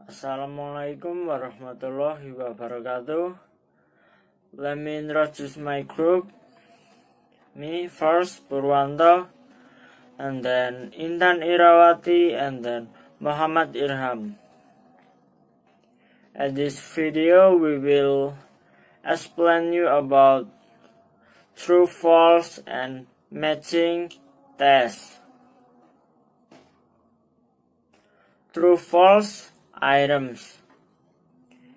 Assalamualaikum warahmatullahi wabarakatuh. Let me introduce my group. Me first, Purwanto, and then Intan Erawati, and then Moh Irham. At this video, we will explain you about true, false, and matching tests. True, false items.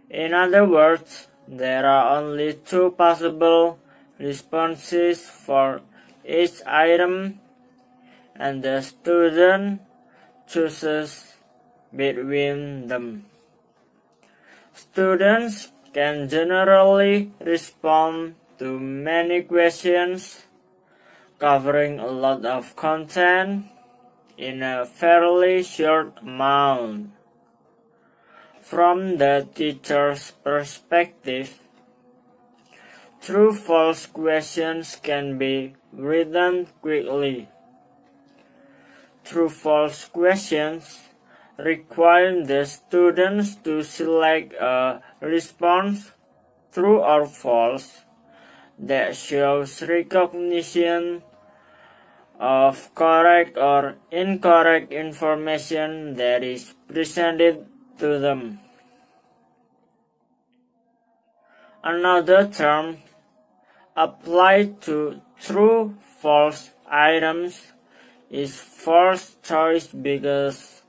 In other words, there are only two possible responses for each item, and the student chooses between them. Students can generally respond to many questions covering a lot of content in a fairly short amount. From the teacher's perspective, true-false questions can be written quickly. True-false questions require the students to select a response, true or false, that shows recognition of correct or incorrect information that is presented to them. Another term applied to true-false items is forced choice because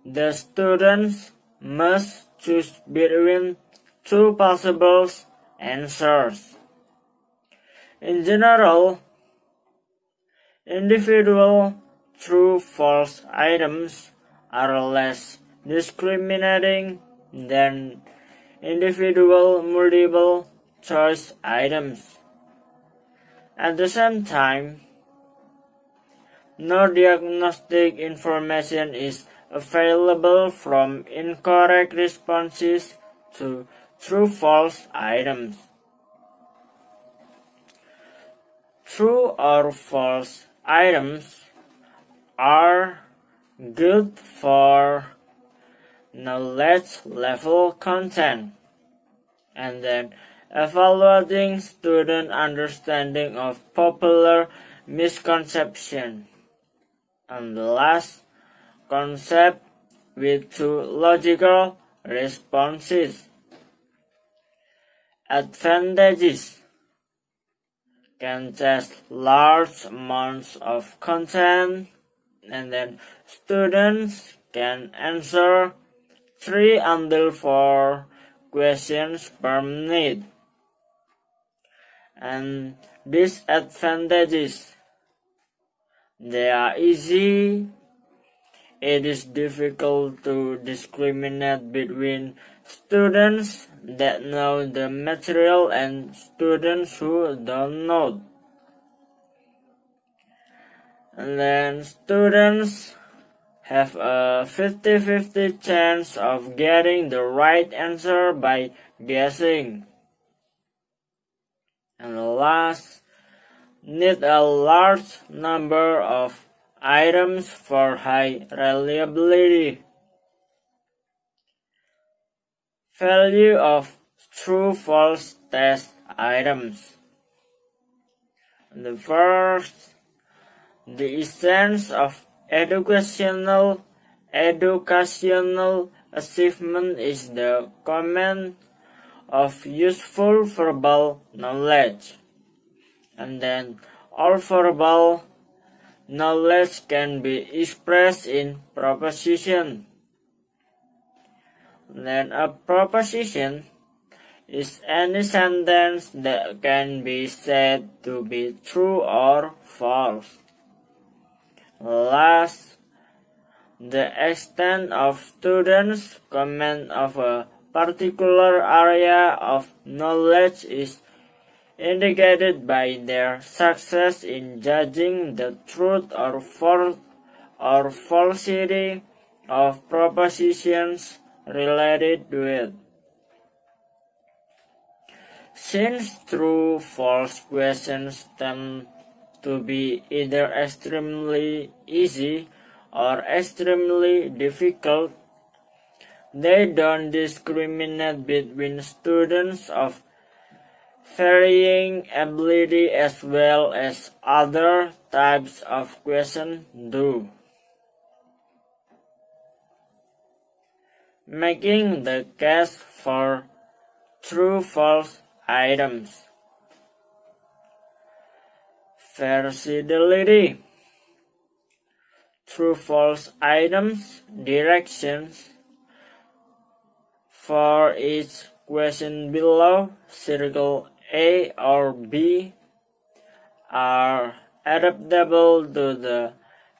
the students must choose between two possible answers. In general, individual true-false items are less discriminating than individual multiple choice items. At the same time, no diagnostic information is available from incorrect responses to true-false items. True or false items are good for knowledge level content, and then evaluating student understanding of popular misconception. And the last concept with two logical responses. Advantages can test large amounts of content, and then students can answer 3 until 4 questions per minute. And disadvantages: they are easy. It is difficult to discriminate between students that know the material and students who don't know. And then students have a 50-50 chance of getting the right answer by guessing. And last, need a large number of items for high reliability. Value of true-false test items. The first, the essence of educational achievement is the command of useful verbal knowledge. And then all verbal knowledge can be expressed in proposition. Then a proposition is any sentence that can be said to be true or false. Last, the extent of students' command of a particular area of knowledge is indicated by their success in judging the truth or falsity of propositions related to it. Since true-false questions tend to be either extremely easy or extremely difficult, They don't discriminate between students of varying ability as well as other types of questions do, making the case for true-false items. Versatility. True-false items directions for each question below, circle A or B, are adaptable to the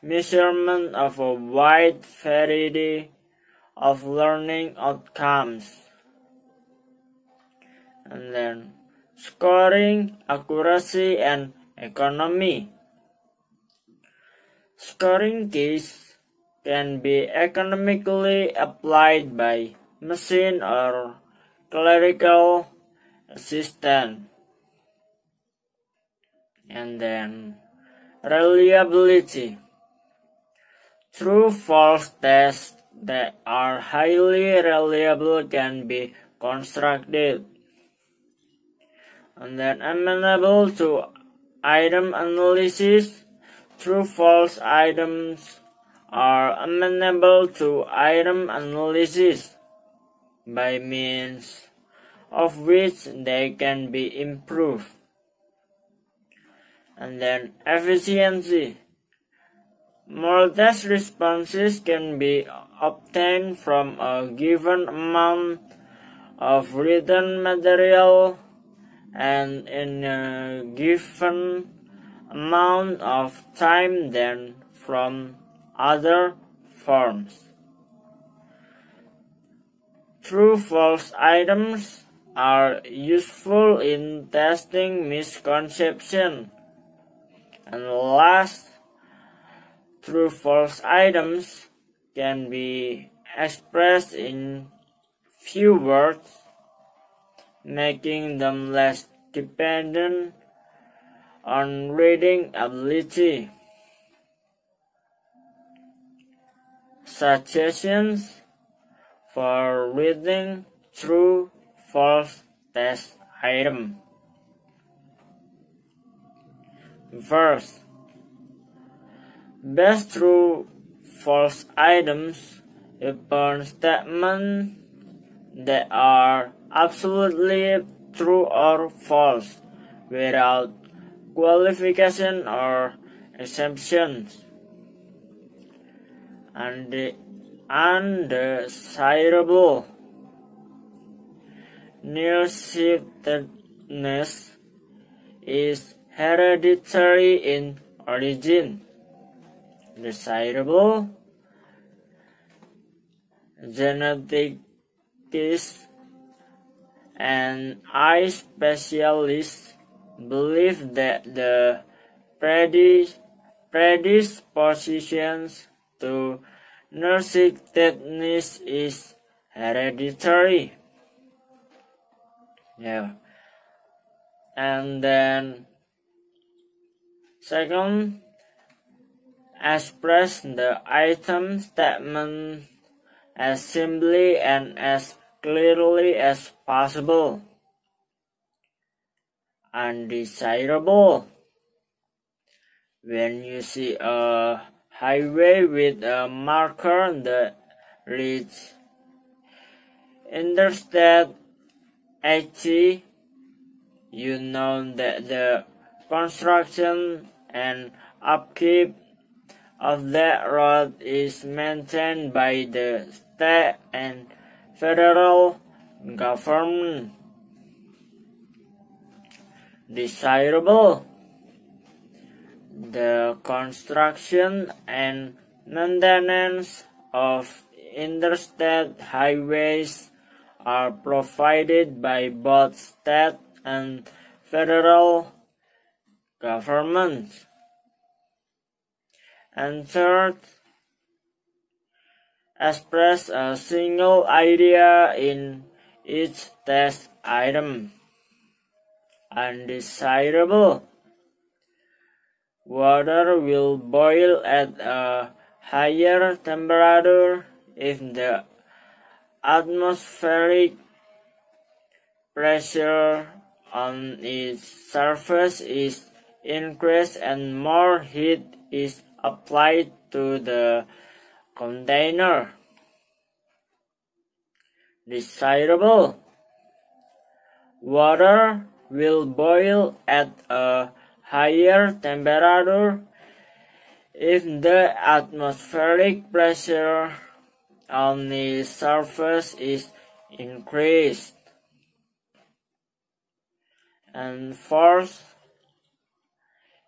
measurement of a wide variety of learning outcomes. And then scoring, accuracy, and economy. Scoring keys can be economically applied by machine or clerical assistant. And then reliability. True-false tests that are highly reliable can be constructed. And then amenable to item analysis. True-false items are amenable to item analysis by means of which they can be improved. And then efficiency. More test responses can be obtained from a given amount of written material and in a given amount of time than from other forms. True-false items are useful in testing misconception. And last, true-false items can be expressed in few words, making them less dependent on reading ability. Suggestions for reading true-false test item. First, base true-false items upon statements that are absolutely true or false without qualification or exceptions. And the undesirable nearsightedness is hereditary in origin. Desirable geneticists and eye specialists believe that the predispositions to nearsightedness is hereditary. And then second, express the item statement as simply and as clearly as possible. Undesirable. When you see a highway with a marker that reads Interstate 80, you know that the construction and upkeep of that road is maintained by the state and federal government. Desirable. The construction and maintenance of interstate highways are provided by both state and federal governments. And third, express a single idea in each test item. Undesirable. Water will boil at a higher temperature if the atmospheric pressure on its surface is increased and more heat is applied to the container. Desirable. Water will boil at a higher temperature if the atmospheric pressure on the surface is increased. And fourth,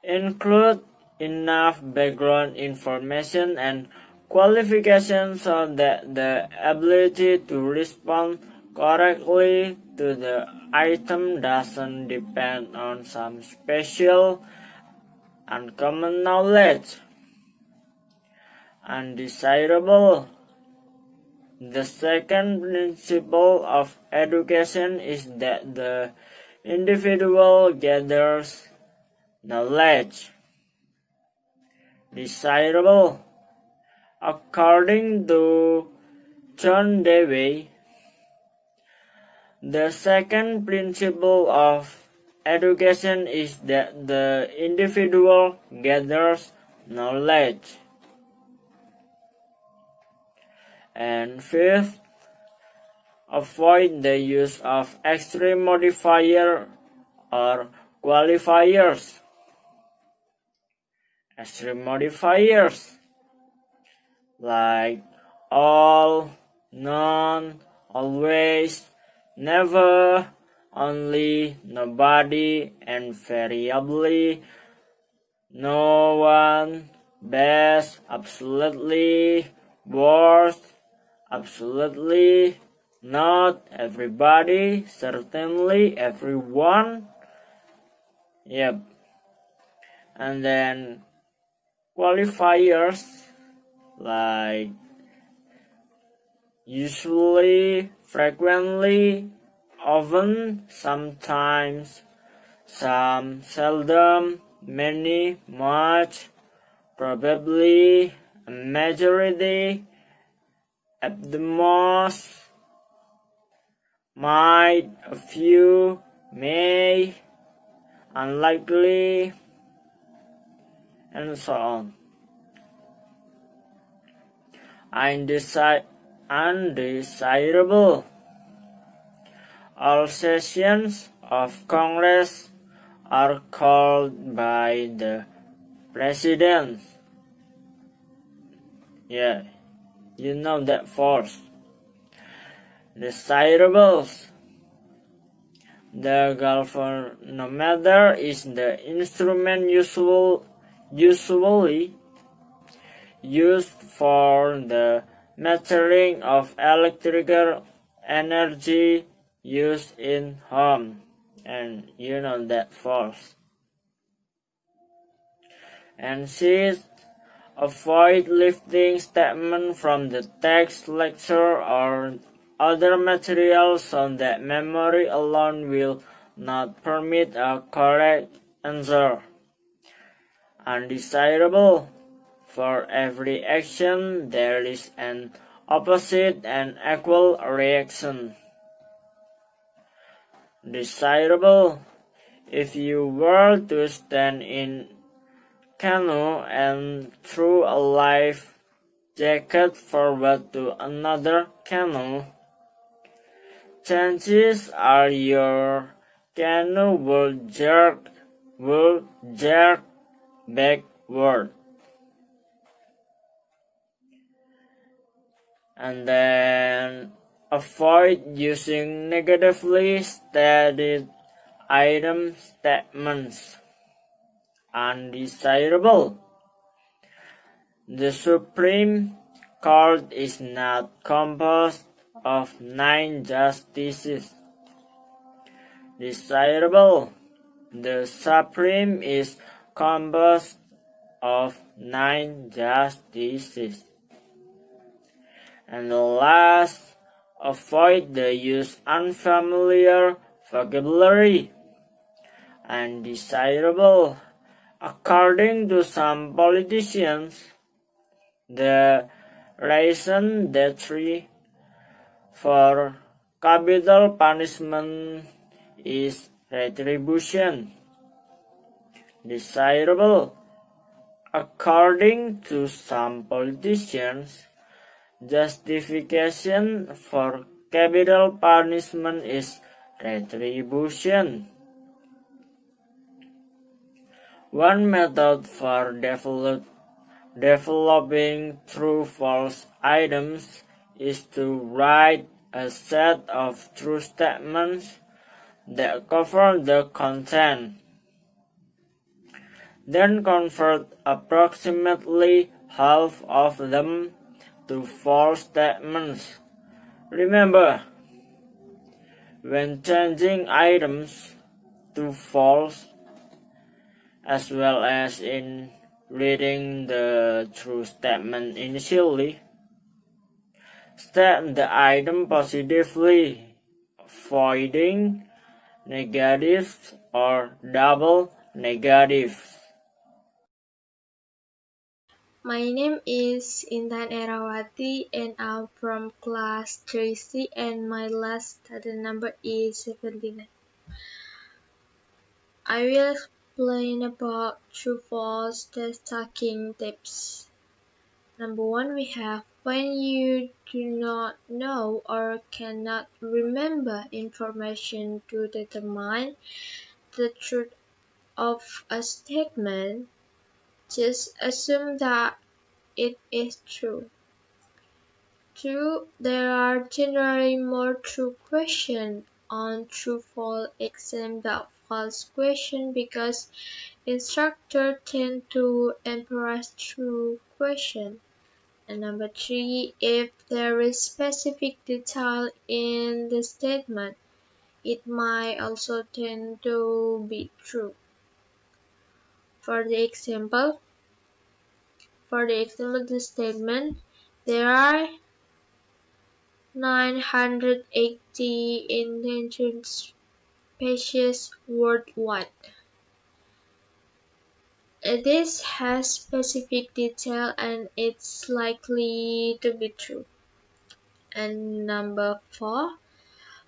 include enough background information and qualifications so that the ability to respond correctly to the item doesn't depend on some special uncommon knowledge. Undesirable. The second principle of education is that the individual gathers knowledge. Desirable. According to John Dewey, the second principle of education is that the individual gathers knowledge. And fifth, avoid the use of extreme modifier or qualifiers. Extreme modifiers like all, none, always, never, only, nobody, and variably, no one, best, absolutely, worst, absolutely, not, everybody, certainly, everyone. Yep. And then qualifiers like usually, frequently, often, sometimes, some, seldom, many, much, probably, a majority, at the most, might, a few, may, unlikely, and so on. Undesirable. All sessions of Congress are called by the President. Yeah, you know that force. Desirables. The galvanometer is the instrument usually used for the measuring of electrical energy used in home, and you know that force. And sixth, avoid lifting statements from the text, lecture, or other materials so that memory alone will not permit a correct answer. Undesirable. For every action, there is an opposite and equal reaction. Desirable. If you were to stand in canoe and throw a life jacket forward to another canoe, chances are your canoe will jerk backward. And then avoid using negatively stated item statements. Undesirable. The Supreme Court is not composed of 9 justices. Desirable. The Supreme is composed of 9 justices. And the last, avoid the use unfamiliar vocabulary. Undesirable. According to some politicians, the reason that for capital punishment is retribution desirable. According to some politicians, justification for capital punishment is retribution. One method for developing true-false items is to write a set of true statements that cover the content. Then convert approximately half of them to false statements. Remember, when changing items to false, as well as in reading the true statement initially, state the item positively, avoiding negatives or double negatives. My name is Intan Erawati and I'm from class 3C and my last student number is 79. I will explain about true-false test taking tips. Number 1, we have when you do not know or cannot remember information to determine the truth of a statement, just assume that it is true. 2. There are generally more true questions on true-false exam than false questions because instructors tend to emphasize true questions. And number 3, if there is specific detail in the statement, it might also tend to be true. For the example, the statement, there are 980 endangered species worldwide. This has specific detail and it's likely to be true. And number 4,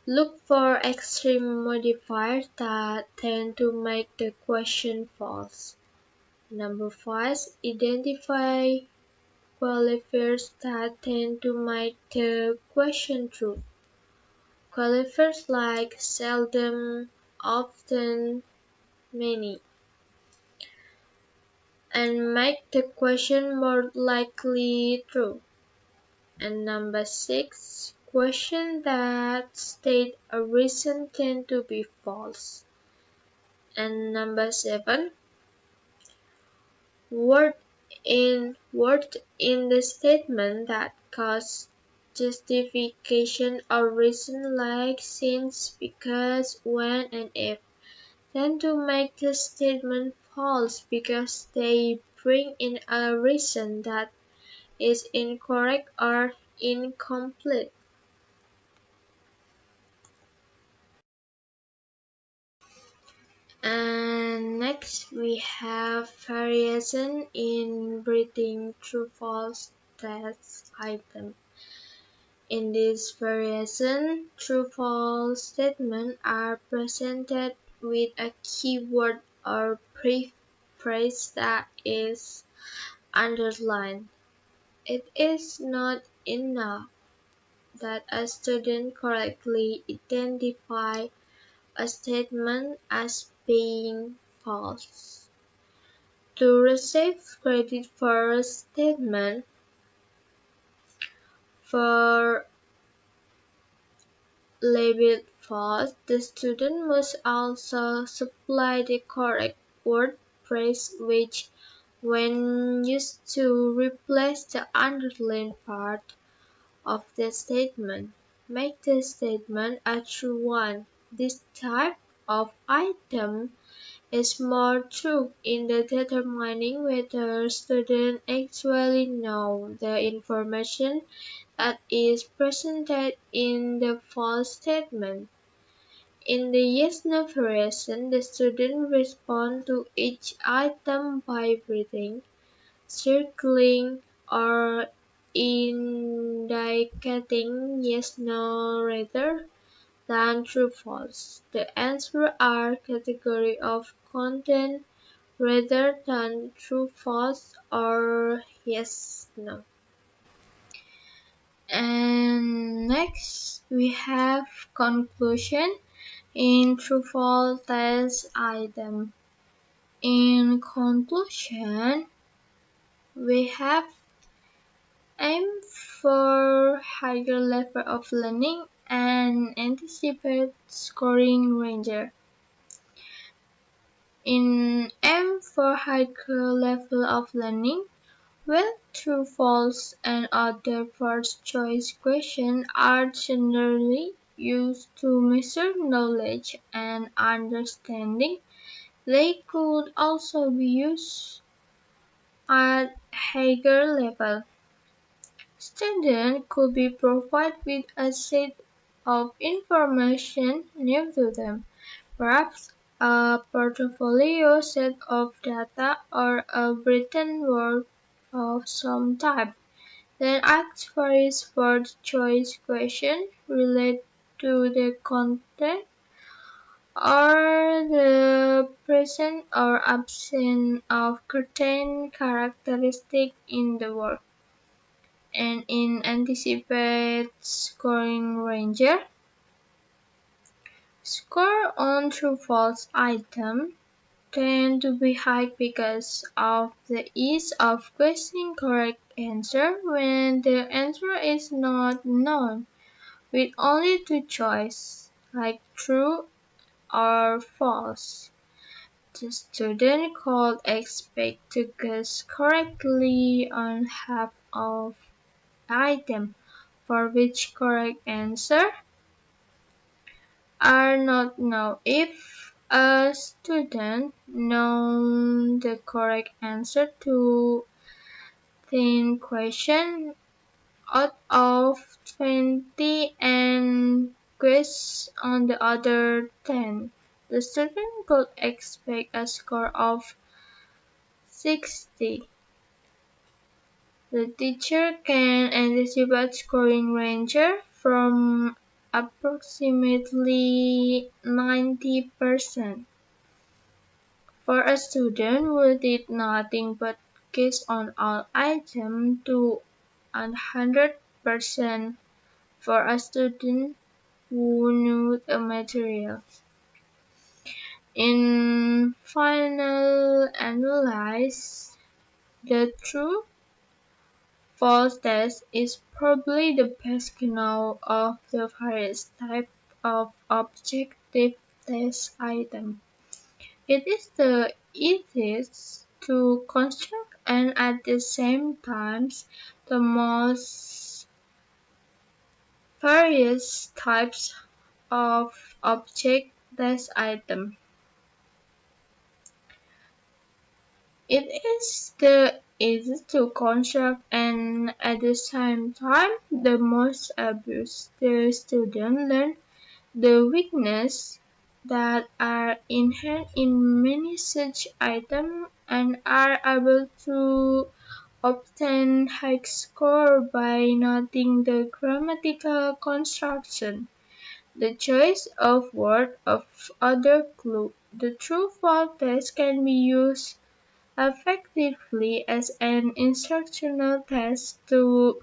look for extreme modifiers that tend to make the question false. Number 5, identify qualifiers that tend to make the question true. Qualifiers like seldom, often, many, and make the question more likely true. And number 6, questions that state a reason tend to be false. And number 7, word in the statement that cause justification or reason like since, because, when, and if tend to make the statement false because they bring in a reason that is incorrect or incomplete. And next we have variation in reading true-false test item. In this variation, true-false statements are presented with a keyword or phrase that is underlined. It is not enough that a student correctly identify a statement as being false. To receive credit for a statement for labeled false, the student must also supply the correct word phrase which, when used to replace the underlined part of the statement, make the statement a true one. This type of item is more true in determining whether students actually know the information that is presented in the false statement. In the yes/no variation, the student responds to each item by breathing, circling, or indicating yes, no rather than true, false. The answers are category of content rather than true, false, or yes, no. And next we have conclusion in true false test item. In conclusion, we have aim for higher level of learning and anticipate scoring ranger. In aim for higher level of learning, well, true, false, and other first choice questions are generally used to measure knowledge and understanding. They could also be used at higher level. Students could be provided with a set of information new to them, perhaps a portfolio set of data or a written work of some type. Then ask various first choice questions related to the content or the presence or absence of certain characteristic in the work. And in anticipate scoring ranger, score on true false item tend to be high because of the ease of guessing correct answer when the answer is not known, with only two choices, like true or false. The student could expect to guess correctly on half of item, for which correct answer are not known. If a student knows the correct answer to 10 questions out of 20 and quiz on the other 10, the student could expect a score of 60. The teacher can anticipate scoring range from approximately 90% for a student who did nothing but guess on all items to 100% for a student who knew the material. In final analysis, the true false test is probably the best know of the various types of objective test item. It is the easiest to construct and at the same time the most various types of object test item. It is the easiest to construct and at the same time the most abused. The student learn the weaknesses that are inherent in many such items and are able to obtain high score by noting the grammatical construction, the choice of word of other clue. The true-false test can be used effectively as an instructional test to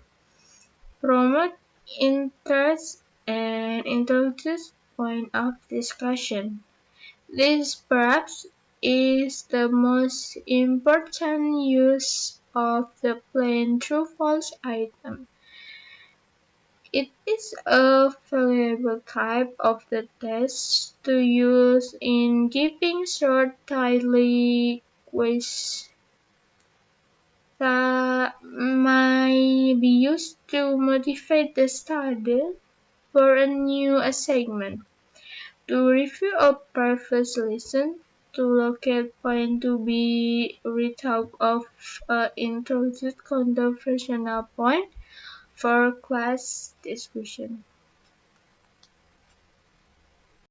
promote interest and introduce point of discussion. This perhaps is the most important use of the plain true-false item. It is a valuable type of the test to use in giving short daily quizzes that might be used to motivate the student for a new assignment, to review a previous lesson, to locate point to be rethought of introduce controversial point for class discussion.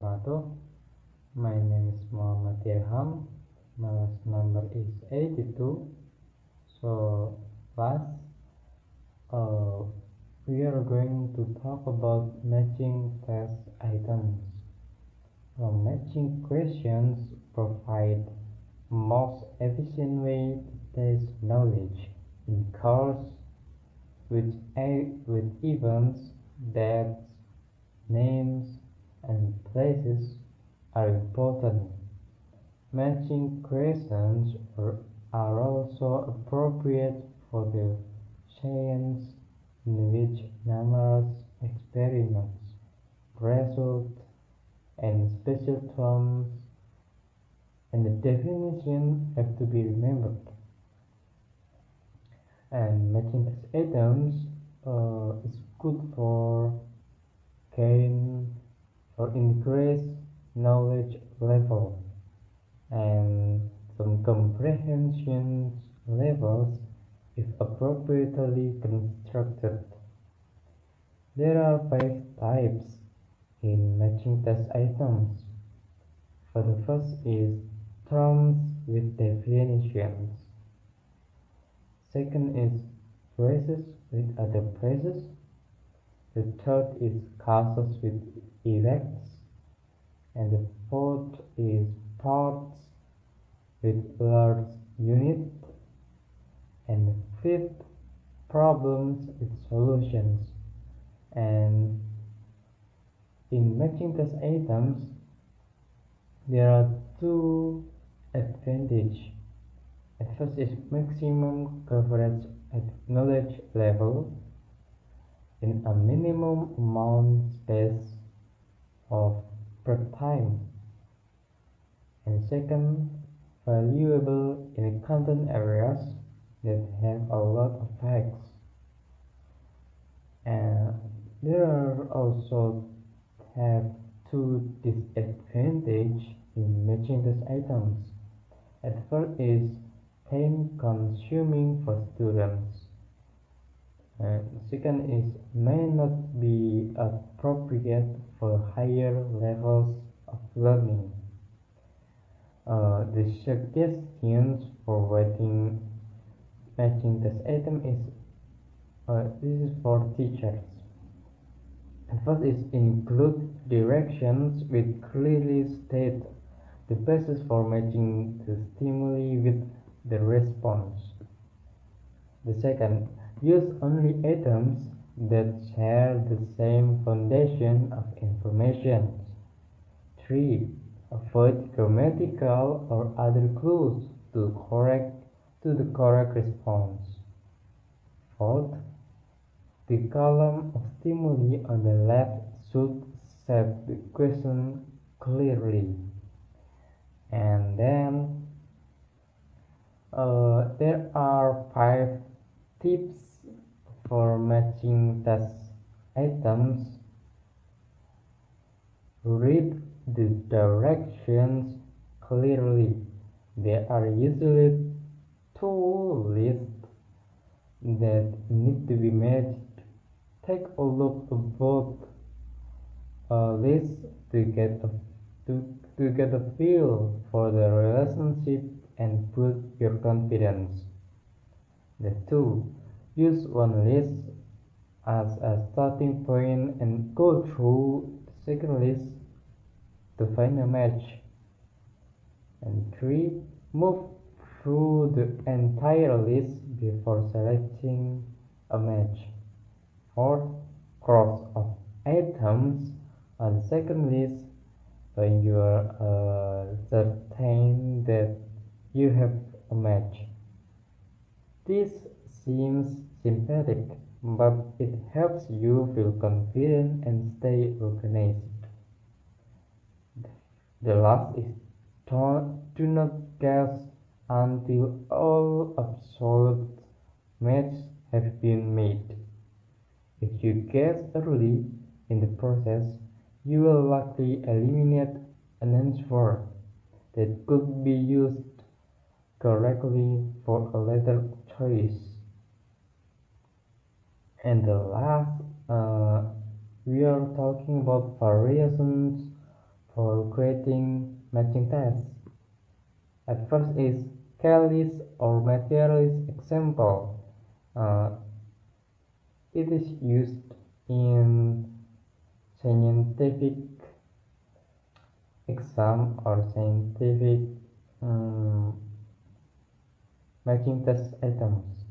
Purwanto. My name is Moh Irham. My last number is 82. So last Uh, we are going to talk about matching test items. Matching questions provide most efficient way to test knowledge in course with events, dates, names, and places are important. Matching questions are also appropriate for the science in which numerous experiments result and special terms and the definition have to be remembered. And matching test items is good for gain or increase knowledge level and some comprehension levels if appropriately constructed. There are 5 types in matching test items. For the first is terms with definitions. Second is phrases with other phrases. The third is causes with effects. And the fourth is parts with large unit. And the fifth, problems with solutions. And in matching test items, there are 2 advantages. At first is maximum coverage at knowledge level in a minimum amount space of prep time. And second, valuable in content areas that have a lot of facts. And there are also have 2 disadvantages in matching these items. At first is time consuming for students. And second is may not be appropriate for higher levels of learning. The suggestions for writing matching test item is this is for teachers. First is include directions with clearly state the basis for matching the stimuli with the response. The second, use only items that share the same foundation of information. 3. Avoid grammatical or other clues to the correct response. 4th, the column of stimuli on the left should set the question clearly. And then there are 5 tips for matching test items. Read the directions clearly. There are usually 2 lists that need to be matched. Take a look at both lists to get a feel for the relationship and build your confidence. The 2. Use one list as a starting point and go through the second list to find a match. And 3. Move through the entire list before selecting a match. 4. Cross off items on the second list when you are certain that you have a match. This seems sympathetic, but it helps you feel confident and stay organized. The last is do not guess until all absolute matches have been made. If you guess early in the process, you will likely eliminate an answer that could be used correctly for a later choice. And the last, we are talking about variations for creating matching tests. At first is careless or materialist example. It is used in scientific exam or scientific um, making test items.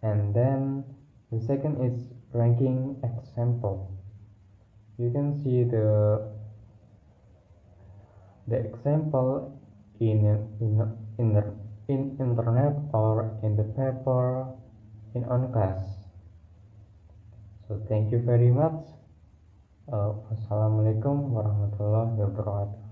And then the second is ranking example. You can see the example in internet or in the paper in on class. So thank you very much. Wassalamualaikum warahmatullahi wabarakatuh.